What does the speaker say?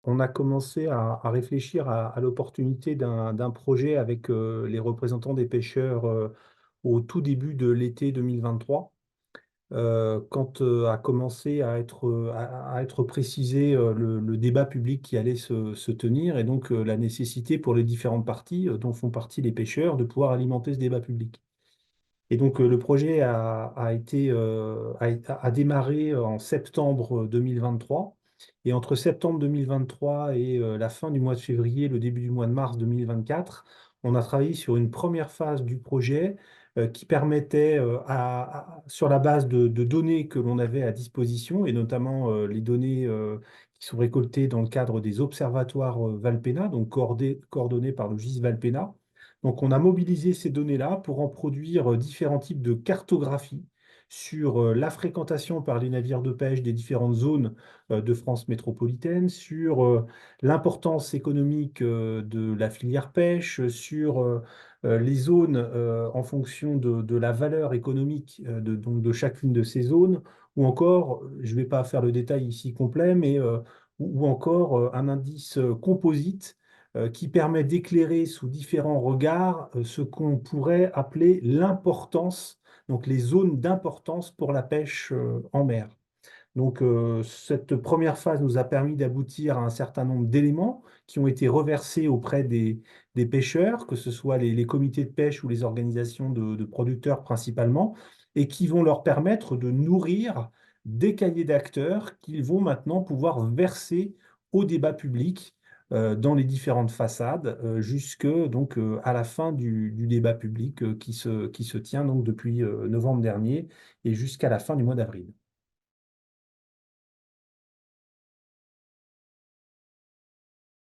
on a commencé à réfléchir à l'opportunité d'un projet avec les représentants des pêcheurs au tout début de l'été 2023. Quand a commencé à être précisé le débat public qui allait se tenir et donc la nécessité pour les différentes parties dont font partie les pêcheurs de pouvoir alimenter ce débat public. Et donc, le projet a démarré en septembre 2023. Et entre septembre 2023 et la fin du mois de février, le début du mois de mars 2024, on a travaillé sur une première phase du projet qui permettait, sur la base de données que l'on avait à disposition, et notamment les données qui sont récoltées dans le cadre des observatoires Valpena, donc coordonnés par le GIS Valpena. Donc, on a mobilisé ces données-là pour en produire différents types de cartographie sur la fréquentation par les navires de pêche des différentes zones de France métropolitaine, sur l'importance économique de la filière pêche, sur les zones en fonction de la valeur économique donc de chacune de ces zones, ou encore, je ne vais pas faire le détail ici complet, mais ou encore un indice composite qui permet d'éclairer sous différents regards ce qu'on pourrait appeler l'importance, donc les zones d'importance pour la pêche en mer. Donc, cette première phase nous a permis d'aboutir à un certain nombre d'éléments qui ont été reversés auprès des pêcheurs, que ce soit les comités de pêche ou les organisations de producteurs principalement, et qui vont leur permettre de nourrir des cahiers d'acteurs qu'ils vont maintenant pouvoir verser au débat public dans les différentes façades, jusque donc à la fin du débat public qui se tient donc depuis novembre dernier et jusqu'à la fin du mois d'avril.